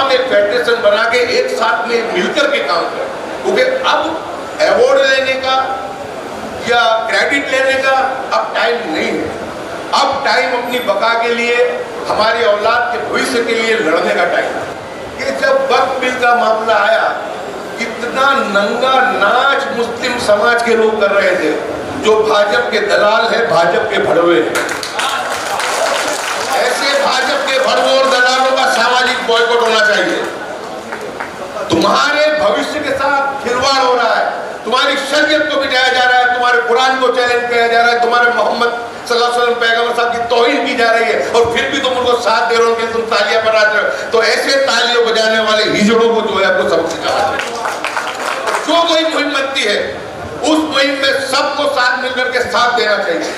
तमाम एक फेडरेशन बना के एक साथ में मिलकर के काम करें, क्योंकि अब अवार्ड लेने का या क्रेडिट लेने का अब टाइम नहीं है। अब टाइम अपनी बका के लिए, हमारी औलाद के भविष्य के लिए लड़ने का टाइम है। कि जब वक्फ बिल का मामला आया, इतना नंगा नाच मुस्लिम समाज के लोग कर रहे थे, जो भाजपा के दलाल है, भाजपा के भड़वे हैं। ऐसे भाजपा के भड़वों और दलालों का सामाजिक बॉयकॉट होना चाहिए। तुम्हारे भविष्य के साथ खिलवाड़ हो रहा है, तुम्हारी शरीयत को मिटाया जा रहा है, तुम्हारे कुरान को चैलेंज किया जा रहा है, तुम्हारे मोहम्मद सल्लल्लाहु अलैहि वसल्लम पैगंबर साहब की तौहीन की जा रही है, और फिर भी तुम उनको साथ दे रहे हो, कि तुम तालियां बजाते हो। तो ऐसे तालियां बजाने वाले हिजड़ों को जो है आपको सबक सिखाना चाहिए। जो कोई मुहिम बनती है, उस मुहिम में सबको साथ मिलकर के साथ देना चाहिए।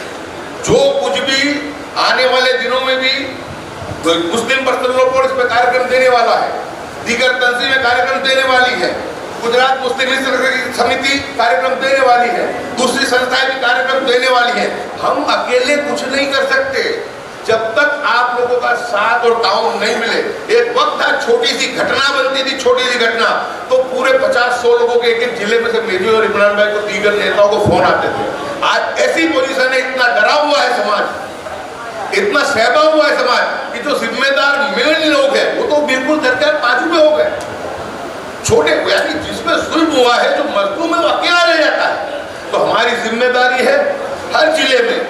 जो कुछ भी आने वाले दिनों में भी मुस्लिम पर्सनल लॉ बोर्ड इस पर कार्यक्रम देने वाला है, दीगर तंजीमें कार्यक्रम देने वाली है, गुजरात मुस्लिम समिति कार्यक्रम देने वाली है, दूसरी संस्थाएं भी कार्यक्रम देने वाली है। हम अकेले कुछ नहीं कर सकते जब तक आप लोगों का साथ और ताउन नहीं मिले। एक वक्त था, छोटी सी घटना बनती थी, छोटी सी घटना, तो पूरे 50-100 लोगों के एक जिले में से मेजर और इमरान भाई को, दीगर नेताओं को फोन आते थे। आज ऐसी पोजीशन है, इतना डरा हुआ है समाज, इतना सहमा हुआ है समाज, कि जो जिम्मेदार मेन लोग हैं वो तो बिल्कुल दरकार पाजू में हो गए। छोटे यानी जिसमें जुल्म हुआ है, जो मजलूम है, वो अकेला रह जाता है। तो हमारी जिम्मेदारी है हर जिले में,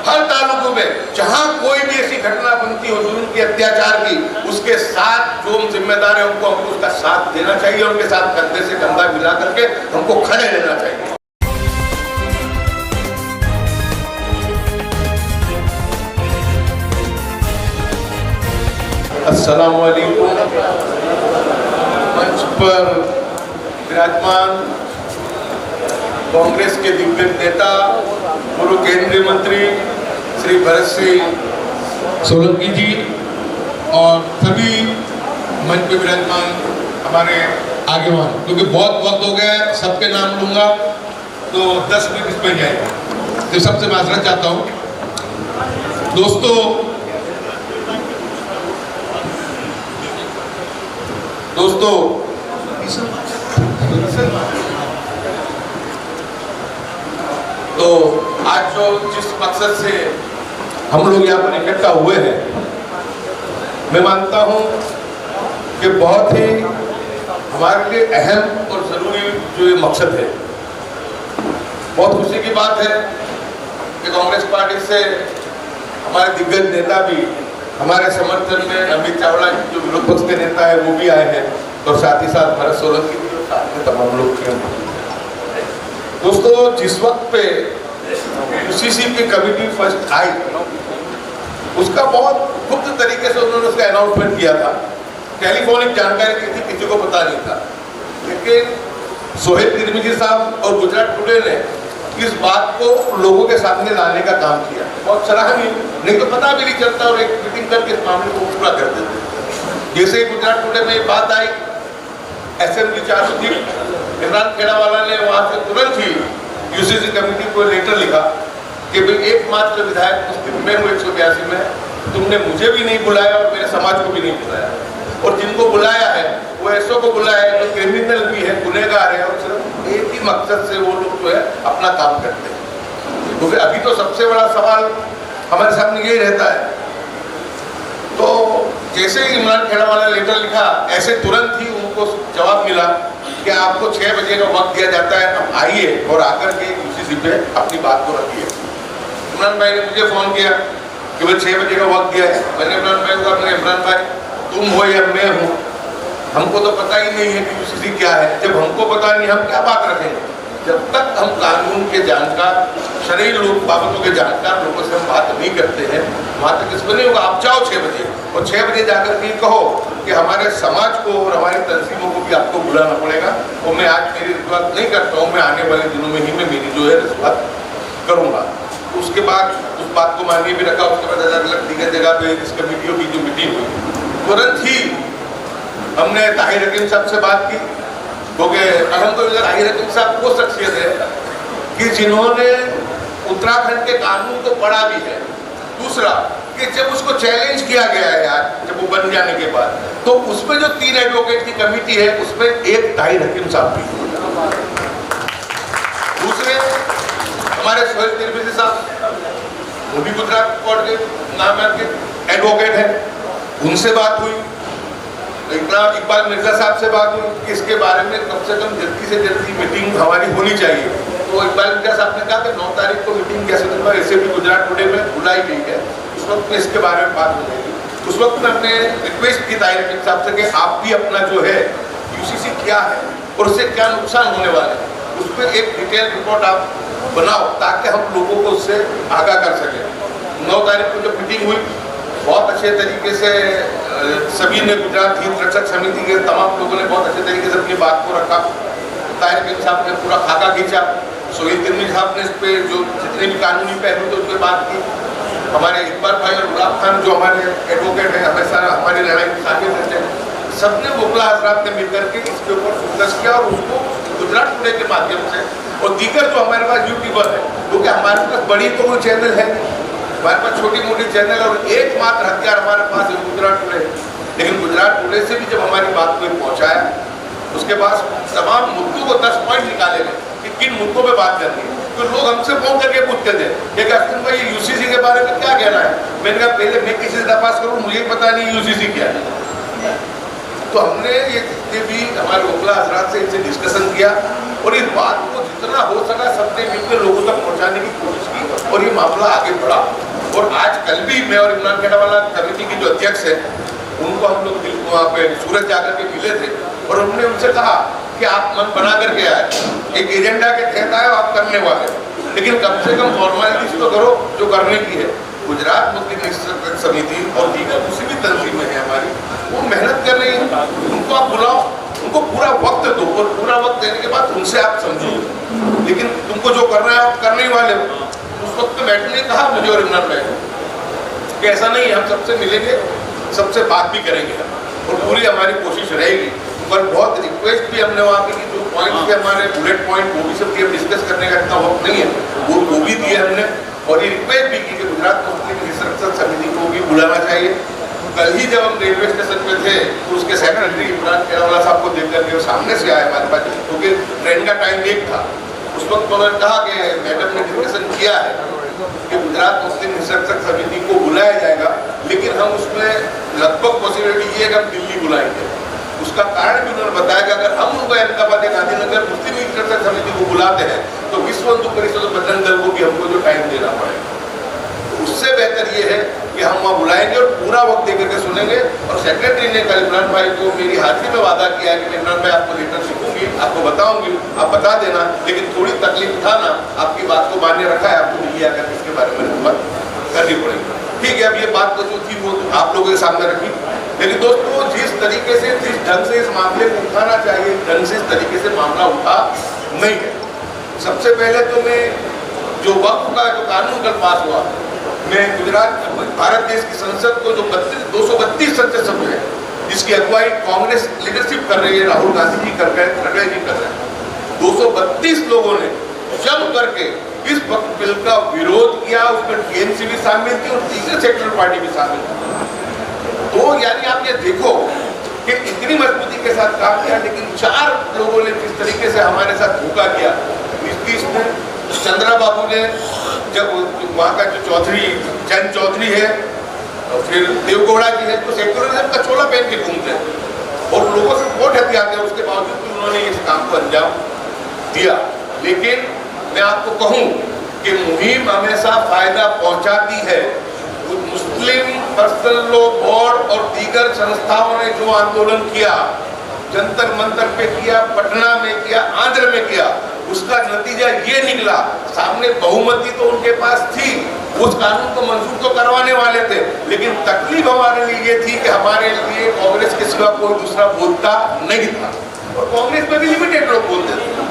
हर तालुकों में, जहां कोई भी ऐसी घटना बनती हो जुल्म की, अत्याचार की, उसके साथ जो जिम्मेदार है उनको हमको उसका साथ देना चाहिए, उनके साथ कंधे से कंधा मिला करके हमको खड़े रहना चाहिए। अस्सलाम वालेकुम। मंच पर विराजमान कांग्रेस के दिग्गज नेता, पूर्व केंद्रीय मंत्री श्री भरत सिंह सोलंकी जी, और सभी मंच पे विराजमान हमारे आगेवान, क्योंकि बहुत वक्त हो गया है, सबके नाम लूंगा तो 10 मिनट इसमें जाएगा, तो सबसे माजरत चाहता हूँ। दोस्तों तो आज जो जिस मकसद से हम लोग यहाँ पर इकट्ठा हुए हैं, मैं मानता हूँ कि बहुत ही हमारे लिए अहम और ज़रूरी जो ये मकसद है। बहुत खुशी की बात है कि कांग्रेस पार्टी से हमारे दिग्गज नेता भी हमारे समर्थन में, अमित चावला जो विरोध पक्ष के नेता है वो भी आए हैं, और साथ ही साथ भरत सोलंकी भी, और साथ में तमाम लोग हैं। दोस्तों, जिस वक्त पे यूसीसी की कमेटी फर्स्ट आई, उसका बहुत गुप्त तरीके से उन्होंने उसका अनाउंसमेंट किया था। टेलीफोनिक जानकारी की थी, किसी को पता नहीं था, लेकिन सोहेल तिरमिजी साहब और गुजरात टुडे ने इस बात को लोगों के सामने लाने का काम किया। बहुत सराहनीय, नहीं तो पता भी नहीं चलता, और एक मीटिंग करके इस मामले को पूरा कर देते। जैसे ही गुजरात टुडे में ये बात आई, असेंबली चालू थी, इमरान खेड़ावाला ने वहाँ से तुरंत ही यूसीसी कमेटी को लेटर लिखा कि भाई एकमात्र विधायक मुस्लिम मैं हूँ 182 में, तुमने मुझे भी नहीं बुलाया और मेरे समाज को भी नहीं बुलाया, और जिनको बुलाया है वो ऐसों को बुलाया है जो क्रिमिनल भी है, गुनहगार है, और सिर्फ एक ही मकसद से वो लोग जो है अपना काम करते हैं। क्योंकि अभी तो सबसे बड़ा सवाल हमारे सामने यही रहता है। तो जैसे ही इमरान खेड़ावाला ने लेटर लिखा, ऐसे तुरंत ही उनको जवाब मिला कि आपको 6 बजे का वक्त दिया जाता है, अब आइए और आकर के यूसीसी पे अपनी बात को रखिए। इमरान भाई ने मुझे फ़ोन किया कि भाई 6 बजे का वक्त दिया है। मैंने इमरान भाई को कहा, इमरान भाई तुम हो या मैं हूँ, हमको तो पता ही नहीं है कि यूसीसी क्या है। जब हमको पता नहीं, हम क्या बात रखेंगे? जब तक हम कानून के जानकार, शरई लोग बाबतों के जानकार लोगों से हम बात नहीं करते हैं, वहाँ तक इसमें नहीं होगा। आप जाओ 6 बजे, और 6 बजे जाकर के कहो कि हमारे समाज को और हमारी तंजीमों को भी आपको बुलाना पड़ेगा, और मैं आज मेरी रजूआत नहीं करता हूँ, मैं आने वाले दिनों में ही मैं मेरी जो है रजूआत करूँगा। उसके बाद उस बात को मानिए भी रखा। उसके बाद अलग-अलग दीगर जगह पे इस कमेटियों की जो मीटिंग हुई, तुरंत ही हमने ताहिर हकीम साहब से बात की, क्योंकि अल्हम्दुलिल्लाह ताहिर हकीम साहब वो शख्सियत है कि जिन्होंने उत्तराखंड के कानून को पढ़ा भी है। दूसरा, कि जब उसको चैलेंज किया गया है आज, जब वो बन जाने के बाद, तो उसमें जो 3 एडवोकेट की कमेटी है उसमें 1 हकीम साहब भी, दूसरे हमारे सोहेल तिरमिजी साहब, वो भी गुजरात कोर्ट के नाम के एडवोकेट हैं, उनसे बात हुई। इकबाल मिर्जा साहब से बात हुई कि इसके बारे में कम से कम जल्दी से जल्दी मीटिंग हमारी होनी चाहिए। तो इकबाल मिर्जा साहब ने कहा कि 9 तारीख को मीटिंग कैसे होगा, ऐसे भी गुजरात टुडे में बुलाई गई है, उस वक्त में इसके बारे में बात हो जाएगी। उस वक्त में हमने रिक्वेस्ट की ताहिर हकीम साहब से कि आप भी अपना जो है यूसीसी क्या है और उससे क्या नुकसान होने वाले हैं, उस पर एक डिटेल रिपोर्ट आप बनाओ ताकि हम लोगों को उससे आगाह कर सकें। 9 तारीख को जब मीटिंग हुई, बहुत अच्छे तरीके से सभी ने, गुजरात हित रक्षक समिति के तमाम लोगों ने बहुत अच्छे तरीके से अपनी बात को रखा। ताहिर हकीम साहब ने पूरा खाका खींचा, सोहेल तिरमिजी साहब ने इस पर जो जितने भी कानूनी पहलू थे उस पर बात की। हमारे इकबाल भाई और गुलाब खान जो हमारे एडवोकेट हैं, हमेशा हमारी लड़ाई में शामिल रहते हैं, सबने मुगला हजरात ने मिलकर के इसके ऊपर फोकस किया और उसको गुजरात टुडे के माध्यम से और दीगर जो हमारे पास यूट्यूबर है, क्योंकि हमारे पास बड़ी तो वो चैनल है, हमारे पास छोटी मोटी चैनल और एकमात्र हथियार हमारे पास है गुजरात टुडे। लेकिन गुजरात टुडे से भी जब हमारी बात को पहुंचाया, उसके बाद तमाम मुद्दों को 10 पॉइंट निकाले गए कि किन मुद्दों पे बात करनी है। तो लोग हमसे फोन करके पूछते थे कि अश्विन भाई यूसीसी के बारे में क्या कहना है। मैंने कहा पहले मैं किसी से तपास करूँ, मुझे पता नहीं यूसीसी क्या है। तो हमने ये जितने भी हमारे वकला हजरात से इनसे डिस्कशन किया और इस बात को जितना हो सका सबने मिलकर लोगों तक पहुंचाने की कोशिश की और ये मामला आगे बढ़ा। और आज कल भी मैं और इमरान खेड़ावाला कमेटी के जो अध्यक्ष है उनको हम लोग वहाँ पे सूरत जाकर के मिले थे और हमने उनसे कहा कि आप मन बना करके आए, एक एजेंडा के तहत आए, आप करने वाले, लेकिन कम से कम फॉर्मेलिटीज तो करो जो करने की है। गुजरात मुस्लिम रक्षक समिति और दीगर किसी भी तंजीमें हैं हमारी, वो मेहनत कर रही है, उनको आप बुलाओ, उनको पूरा वक्त दो और पूरा वक्त देने के बाद उनसे आप समझो। लेकिन तुमको जो करना है आप करने ही वाले हो। उस वक्त बैठने ने कहा मुझे और इमरान भाई कि ऐसा नहीं है, हम सबसे मिलेंगे, सबसे बात भी करेंगे और पूरी हमारी कोशिश रहेगी। पर बहुत रिक्वेस्ट भी हमने वहाँ की जो पॉइंट थे हमारे बुलेट पॉइंट, वो भी सब डिस्कस करने का इतना वक्त नहीं है, वो भी दिए हमने। और ये रिक्वेस्ट भी की कि गुजरात मुस्लिम रक्षक समिति को भी बुलाना चाहिए। कल ही जब हम रेलवे स्टेशन पे थे तो उसके सेक्रेटरी इमरान खेड़ावाला साहब को देख करके सामने से आए हमारे पास, क्योंकि ट्रेन का टाइम एक था। उस वक्त उन्होंने कहा कि मैडम ने डिस्कशन किया है कि गुजरात मुस्लिम रक्षक समिति को बुलाया जाएगा, लेकिन हम उसमें लगभग पॉसिबिलिटी ये है कि हम दिल्ली बुलाएंगे। उसका कारण भी उन्होंने बताया कि अगर हम लोग अहमदाबाद गांधीनगर मुस्लिम रक्षक समिति को बुलाते हैं तो विश्व हिंदू परिषद और बजरंग दल को भी हमको जो टाइम देना पड़ेगा। तो उससे बेहतर ये है कि हम वहाँ बुलाएंगे और पूरा वक्त देकर के सुनेंगे। और सेक्रेटरी ने कल इमरान भाई को मेरी हाजिरी में वादा किया है कि इमरान भाई आपको लेटर लिखूंगी, आपको बताऊंगी, आप बता देना, लेकिन थोड़ी तकलीफ उठाना, आपकी बात को मान्य रखा है, आपको दिल्ली आकर इसके बारे में बात करनी पड़ेगी। ठीक है, अब ये बात तो जो थी वो आप लोगों के सामने रखी, लेकिन दोस्तों जिस तरीके से, जिस ढंग से इस मामले को उठाना चाहिए, ढंग से इस तरीके से मामला उठा नहीं है। सबसे पहले तो मैं जो वक्फ का जो कानून कल पास हुआ, मैं गुजरात भारत देश की संसद को जो 232 संसद सभ्य है जिसकी अगुवाई कांग्रेस लीडरशिप कर रही है, राहुल गांधी जी कर रहे हैं, खड़गे जी कर रहे हैं, 232 लोगों ने जम करके इस वक्त बिल का विरोध किया। उसमें टीएमसी भी शामिल थी और तीसरे सेक्युलर पार्टी भी शामिल थी। तो यानी आप ये देखो कि इतनी मजबूती के साथ काम किया, लेकिन 4 लोगों ने जिस तरीके से हमारे साथ धोखा किया, नीतीश ने, चंद्रा बाबू ने, जब वहाँ का जो चौधरी जैन चौधरी है और फिर देवगौड़ा जी है, तो सेक्युलरिज्म का चोला पहन के घूमते हैं और लोगों से वोट हथियाते हैं। उसके बावजूद भी उन्होंने इस काम को अंजाम दिया। लेकिन मैं आपको कहूँ कि मुहिम हमेशा फायदा पहुंचाती है। मुस्लिम पर्सनल लॉ बोर्ड और दीगर संस्थाओं ने जो आंदोलन किया, जंतर मंतर पे किया, पटना में किया, आंध्र में किया, उसका नतीजा ये निकला। सामने बहुमति तो उनके पास थी, उस कानून को मंजूर तो करवाने वाले थे, लेकिन तकलीफ हमारे लिए ये थी कि हमारे लिए कांग्रेस के सिवा कोई दूसरा बोलता नहीं था। और कांग्रेस में भी लिमिटेड लोग बोलते थे,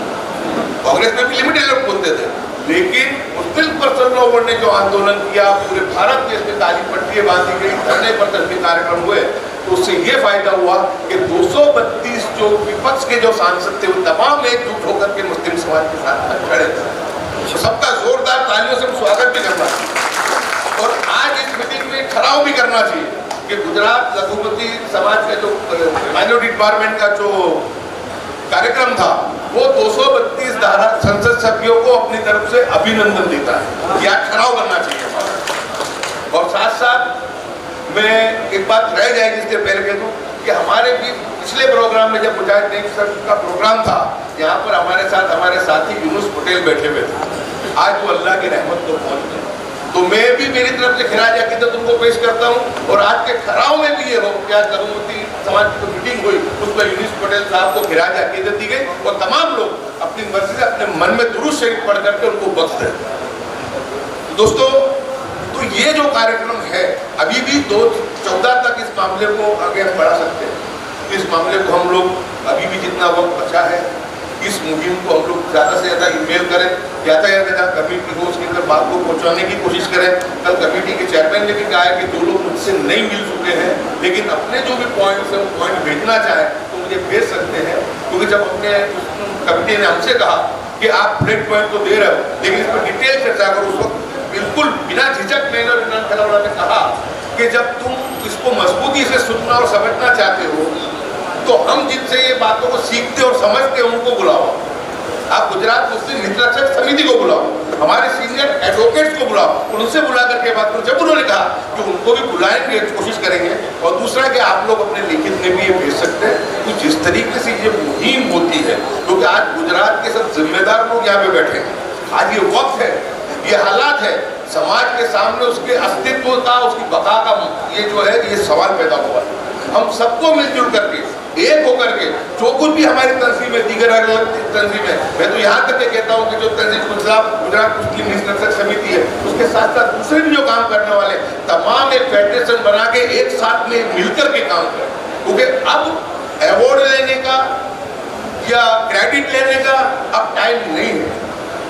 कांग्रेस में भी लिमिटेड लोग बोलते थे। लेकिन मुस्लिम पर्सनल लॉ बोर्ड ने जो आंदोलन किया, पूरे भारत देश में ताली पट्टियां बांधी गई, धरने प्रदर्शन कार्यक्रम हुए, तो उससे ये फायदा हुआ कि 232 जो विपक्ष के जो सांसद थे वो तमाम एकजुट होकर के मुस्लिम समाज के साथ खड़े थे। सबका जोरदार तालियों से स्वागत भी करना। और आज इस मीटिंग में ठहराव भी करना चाहिए कि गुजरात लघुमती समाज का जो माइनॉरिटी डिपार्टमेंट का जो कार्यक्रम था वो 232 धारा संसद सभ्यों को अपनी तरफ से अभिनंदन देता है, यह ठहराव करना चाहिए। और साथ साथ मैं एक बात रह जाएगी इसके पहले कह दूं कि हमारे भी पिछले प्रोग्राम में जब मुजाहिद नेक सर का प्रोग्राम था, यहाँ पर हमारे साथ हमारे साथी यूनुस पटेल बैठे हुए थे। आज वो अल्लाह की रहमत को पहुंच गए, तो मैं भी मेरी तरफ से खिराज अकीदत उनको पेश करता हूँ। और आज के ठहराव में भी ये हो कि आज लघुमती समाज की जो मीटिंग हुई उसमें यूनुस पटेल साहब को खिराज अकीदत दी गई और तमाम लोग अपनी मर्जी से अपने मन में दुरूद शरीफ पढ़ करके उनको बख्श दें। दोस्तों, तो ये जो कार्यक्रम है अभी भी 2-14 तक इस मामले को आगे हम बढ़ा सकते हैं। इस मामले को हम लोग अभी भी जितना वक्त बचा है इस मुहिम को हम लोग ज़्यादा से ज़्यादा ईमेल करें, ज़्यादा कमेटी को उसके अंदर बात को पहुँचाने की कोशिश करें। कल कमेटी के चेयरमैन ने भी कहा है कि जो लोग मुझसे नहीं मिल चुके हैं लेकिन अपने जो भी पॉइंट्स हैं वो पॉइंट भेजना चाहें तो मुझे भेज सकते हैं, क्योंकि जब अपने कमेटी ने हमसे कहा कि आप ब्रेक पॉइंट तो दे रहे हो लेकिन इस पर डिटेल चर्चा करो, उस वक्त बिल्कुल बिना झिझक मैंने और इमरान खलावाला ने कहा कि जब तुम इसको मजबूती से सुनना और समझना चाहते हो तो हम जिनसे ये बातों को सीखते और समझते हैं उनको बुलाओ। आप गुजरात मुस्लिम हितरक्षक समिति को बुलाओ, हमारे सीनियर एडवोकेट्स को बुलाओ, उनसे बुला करके बात करो। जब उन्होंने कहा कि उनको भी बुलाएंगे, कोशिश करेंगे। और दूसरा कि आप लोग अपने लिखित में भी ये भेज सकते हैं कि जिस तरीके से ये मुहिम होती है, क्योंकि आज गुजरात के सब जिम्मेदार लोग यहाँ पे बैठे हैं। आज ये वक्त है, ये हालात है, समाज के सामने उसके अस्तित्व का, उसकी बका का ये जो है ये सवाल पैदा हुआ है। हम सबको मिलजुल करके एक होकर के जो कुछ भी हमारी तंजीम है, दीगर अलग तंजीम है, मैं तो यहाँ तक कहता हूँ कि जो तंजीम गुजरात मुस्लिम हितरक्षक समिति है उसके साथ साथ दूसरे भी जो काम करने वाले तमाम एक फेडरेशन बना के एक साथ में मिलकर के काम करें, क्योंकि अब अवार्ड लेने का या क्रेडिट लेने का अब टाइम नहीं है।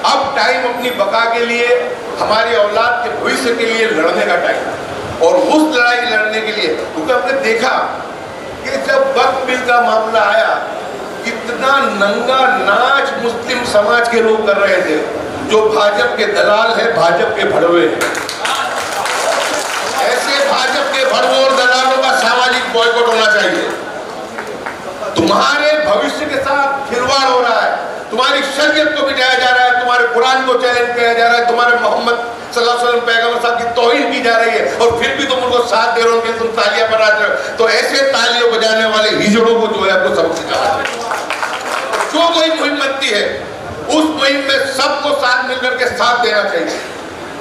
अब टाइम अपनी बका के लिए, हमारी औलाद के भविष्य के लिए लड़ने का टाइम है। और उस लड़ाई लड़ने के लिए, क्योंकि हमने देखा कि जब वक्फ बिल का मामला आया इतना नंगा नाच मुस्लिम समाज के लोग कर रहे थे, जो भाजपा के दलाल है, भाजपा के भड़वे हैं। ऐसे भाजपा के भड़वों और दलालों का सामाजिक बॉयकॉट होना चाहिए। तुम्हारे भविष्य के साथ खिलवाड़ हो रहा है, तुम्हारी शरीयत को मिटाया जा रहा है, तुम्हारे कुरान को चैलेंज किया जा रहा है, तुम्हारे मोहम्मद सल्लल्लाहु अलैहि वसल्लम पैगंबर साहब की तौहीन की जा रही है और फिर भी तुम उनको साथ दे रहे हो, कि तुम तालियां बजा रहे हो। तो ऐसे तालियां बजाने वाले हिजड़ों को जो है आपको सबक सिखाना चाहिए। जो कोई मुहिम बनती है उस मुहिम में सबको साथ मिलकर के साथ देना चाहिए।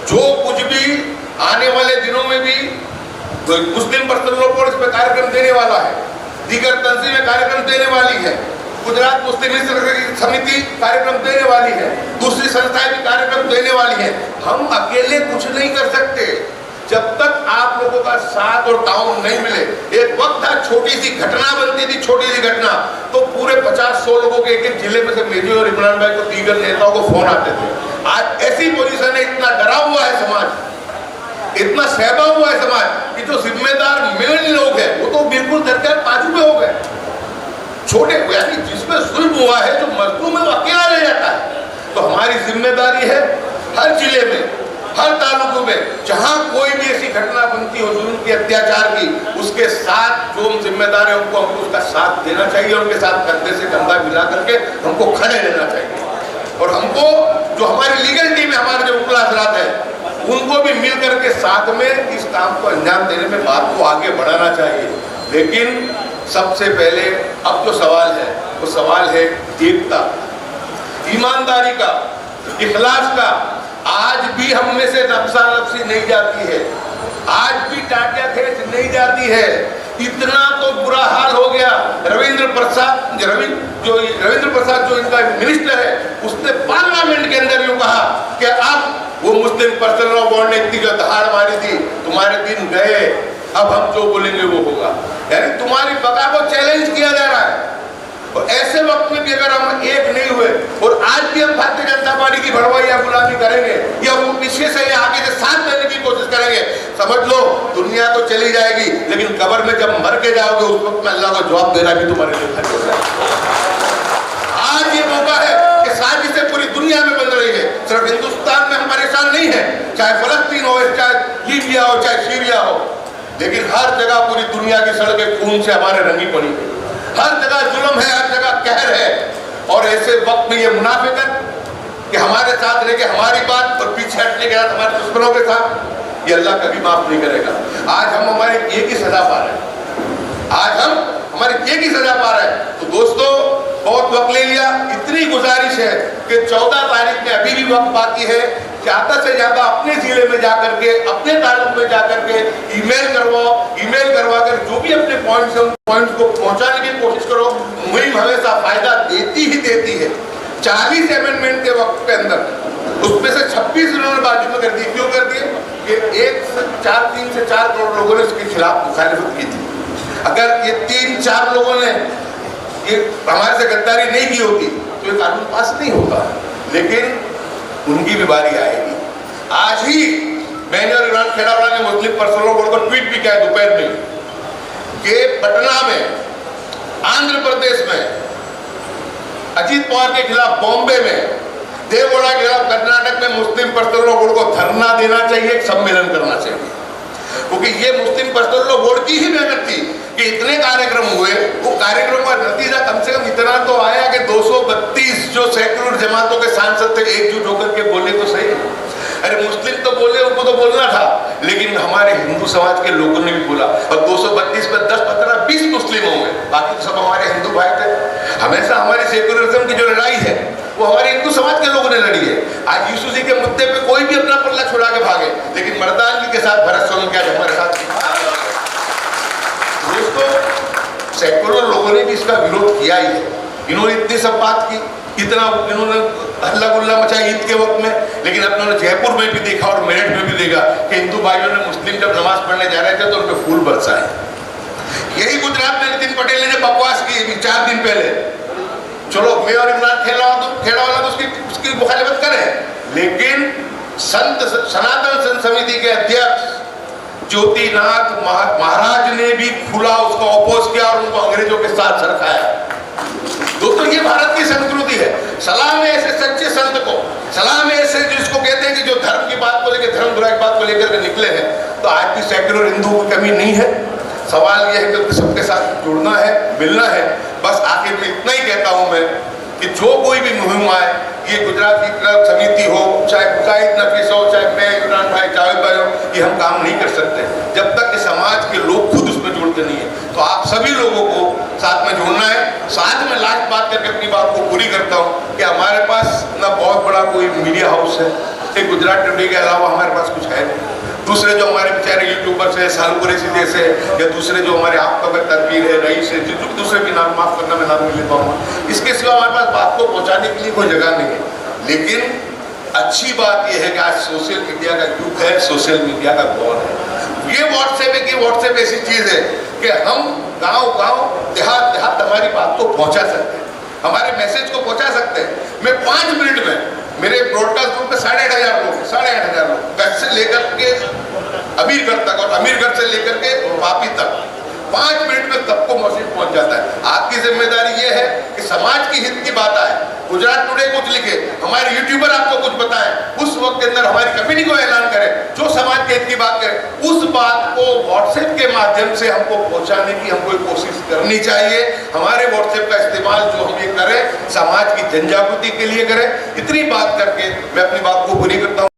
जो कुछ भी आने वाले दिनों में भी मुस्लिम पर्सनल लॉ बोर्ड इस पर कार्यक्रम देने वाला है, दीगर तंजीमें कार्यक्रम देने वाली है, गुजरात मुस्लिम हितरक्षक समिति कार्यक्रम देने वाली है, दूसरी संस्थाएं भी कार्यक्रम देने वाली हैं। हम अकेले कुछ नहीं कर सकते जब तक आप लोगों का साथ और ताउन नहीं मिले। एक वक्त था छोटी सी घटना बनती थी, छोटी सी घटना तो पूरे 50-100 लोगों के एक जिले में से मेजर और इमरान भाई को दीगर नेताओं को फोन आते थे। आज ऐसी पोजीशन है, इतना डरा हुआ है समाज, इतना सहमा हुआ है समाज कि जो जिम्मेदार मेन लोग हैं वो तो बिल्कुल दरकार बाजू में हो गए। छोटे यानी जिसमें जुल्म हुआ है, जो मजलूम है वो अकेला रह जाता है। तो हमारी जिम्मेदारी है हर जिले में, हर तालुकों में जहां कोई भी ऐसी घटना बनती हो जुल्म की, अत्याचार की, उसके साथ जो हम जिम्मेदार है हमको उसका साथ देना चाहिए, उनके साथ कंधे से कंधा मिला करके हमको खड़े रहना चाहिए। और हमको जो हमारी लीगल टीम है, हमारे जो उकला हजरात है, उनको भी मिल करके साथ में इस काम को अंजाम देने में बात को आगे बढ़ाना चाहिए। लेकिन सबसे पहले अब जो सवाल है वो सवाल है एकता, ईमानदारी का, इखलास का। आज भी हम में से नफसा नफसी नहीं जाती है, आज भी टाटिया खींच नहीं जाती है। इतना तो बुरा हाल हो गया। रविंद्र प्रसाद जो इनका मिनिस्टर है, उसने पार्लियामेंट के अंदर यूं कहा कि अब वो मुस्लिम पर्सनल लॉ बोर्ड ने इतनी जो दहाड़ मारी थी, तुम्हारे दिन गए, अब हम जो बोलेंगे वो होगा। यानी तुम्हारी बका को चैलेंज किया जा रहा है। और ऐसे वक्त में भी अगर हम एक नहीं हुए और आज भी हम भारतीय जनता पार्टी की भड़वाई या गुलामी करेंगे या वो पीछे से या आगे से साथ देने की कोशिश करेंगे, समझ लो दुनिया तो चली जाएगी, लेकिन कब्र में जब मर के जाओगे उस वक्त में अल्लाह को जवाब देना भी तुम्हारे लिए खर्च हो जाएगा। आज ये मौका है कि साजिशें पूरी दुनिया में बन रही है। सिर्फ हिंदुस्तान में हम परेशान नहीं है, चाहे फलस्तीन हो, चाहे लीबिया हो, चाहे सीरिया हो, लेकिन हर जगह पूरी दुनिया की सड़कें खून से हमारे रंगी पड़ी है। हर जगह जुल्म है, हर जगह कहर है। और ऐसे वक्त में ये मुनाफिकत कि हमारे साथ रह के हमारी बात और पीछे हटने के साथ हमारे दुश्मनों के साथ, ये अल्लाह कभी माफ नहीं करेगा। आज हम हमारे एक ही सजा पा रहे हैं, आज हम हमारे एक ही सजा पा रहे हैं। तो दोस्तों, बहुत वक्त ले लिया, इतनी गुजारिश है कि 14 तारीख में अभी भी वक्त बाकी है, ज्यादा से ज्यादा अपने जिले में जाकर के, अपने तालुक में जाकर के ईमेल करवाओ, ईमेल करवा कर जो भी अपने पॉइंट्स हैं उन पॉइंट्स को पहुंचाने की कोशिश करो। मुहिम हमेशा फायदा देती ही देती है। 40 अमेंडमेंट के वक्त के अंदर उसमें से 26 उन्होंने बाजू में कर दिए। क्यों कर दिए? कि 3 से 4 करोड़ लोगों ने इसके खिलाफ मुखालिफत की थी। अगर ये 3-4 लोगों ने ये हमारे से गद्दारी नहीं की होती तो ये कानून पास नहीं होता। लेकिन उनकी भी बारी आएगी। आज ही मैंने और इमरान खेड़ावाला ने मुस्लिम पर्सनल बोर्ड को ट्वीट भी किया दोपहर में कि पटना में, आंध्र प्रदेश में अजीत पवार के खिलाफ, बॉम्बे में देवगौड़ा के खिलाफ, कर्नाटक में मुस्लिम पर्सनल बोर्ड को धरना देना चाहिए, सम्मेलन करना चाहिए। क्योंकि ये मुस्लिम पर्सनल बोर्ड की ही मेहनत थी कि इतने कार्यक्रम हुए। वो कार्यक्रम का नतीजा कम से कम इतना तो आया कि 232 जो सेक्युलर जमातों के सांसद थे एकजुट होकर के बोले तो सही। अरे मुस्लिम तो बोले, उनको तो बोलना था, लेकिन हमारे हिंदू समाज के लोगों ने भी बोला। और 232 में 10-15-20 मुस्लिम होंगे, बाकी तो सब हमारे हिंदू भाई थे। हमेशा हमारी सेक्युलरिज्म की जो लड़ाई है वो हमारे हिंदू समाज के लोगों ने लड़ी है। आज यीशु जी के मुद्दे पे कोई भी अपना पल्ला छुड़ा के भागे, लेकिन मर्दानगी के साथ भरत सोलंकी हमारे साथ। दोस्तों, सेक्युलर लोगों ने भी इसका विरोध किया ही है। इन्होंने इतनी सब बात की, इतना इन्होंने हल्ला गुल्ला मचाया ईद के वक्त में, लेकिन अपने जयपुर में भी देखा और मेरठ में भी देखा कि हिंदू भाइयों ने मुस्लिम जब नमाज पढ़ने जा रहे थे तो उन पे फूल बरसाए। यही गुजरात में नितिन पटेल ने बकवास की 4 दिन पहले। चलो, मैं और इमरान खेड़ावाला तो उसकी मुखालिफत करें, लेकिन सनातन संत समिति के अध्यक्ष ज्योतिनाथ महाराज ने भी खुला उसको अपोज किया और उनको अंग्रेजों के साथ सरकाया। दोस्तों, ये भारत की संस्कृति है। सलाम है ऐसे सच्चे संत को, सलाम है ऐसे जिसको कहते हैं कि जो धर्म की बात को लेकर, धर्म बुराई की बात को लेकर के निकले हैं। तो आज भी सेक्युलर हिंदू की कमी नहीं है। सवाल यह है कि सबके साथ जुड़ना है, मिलना है। बस आखिर में इतना ही कहता हूं मैं कि जो कोई भी मुहिम आए, ये गुजरात की क्लब समिति हो, चाहे मुजाहिद नफीस हो, चाहे मैं, इमरान भाई, जावेद भाई हो, ये हम काम नहीं कर सकते जब तक कि समाज के लोग खुद उसमें जुड़ते नहीं है। तो आप सभी लोगों को साथ में जुड़ना है। साथ में लास्ट बात करके अपनी बात को पूरी करता हूँ कि हमारे पास ना बहुत बड़ा कोई मीडिया हाउस है, एक गुजरात टुडे के अलावा हमारे पास कुछ है नहीं। दूसरे जो हमारे बेचारे यूट्यूबर्स हैं, सालू कुरैशी जैसे, या दूसरे जो हमारे आपका तनवीर है, रईस है, जो दूसरे भी नाम, माफ करना मैं नाम नहीं ले पाऊंगा, इसके सिवा हमारे पास बात को पहुंचाने के लिए कोई जगह नहीं है। लेकिन अच्छी बात यह है कि आज सोशल मीडिया का युग है, सोशल मीडिया का दौर है। ये व्हाट्सएप है कि व्हाट्सएप ऐसी चीज है कि हम गांव-गांव, देहात हमारी बात को पहुंचा सकते हैं, हमारे मैसेज को पहुंचा सकते हैं। मैं 5 मिनट में, मेरे ब्रॉडकास्ट ग्रुप में 8,500 लोग, 8,500 लोग, कच्छ से लेकर के अमीरगढ़ तक और अमीरगढ़ से लेकर के वापी तक 5 मिनट में सबको मैसेज पहुंच जाता है। आपकी जिम्मेदारी ये है कि समाज की हित की बात आए, गुजरात टुडे कुछ लिखे, हमारे यूट्यूबर आपको कुछ बताएं, उस वक्त के अंदर हमारी कम्युनिटी को ऐलान करें, जो समाज के हित की बात करें, उस बात को व्हाट्सएप के माध्यम से हमको पहुंचाने की हमको कोशिश करनी चाहिए। हमारे व्हाट्सएप का इस्तेमाल जो हम ये करें, समाज की जनजागृति के लिए करें। इतनी बात करके मैं अपनी बात को पूरी करता हूँ।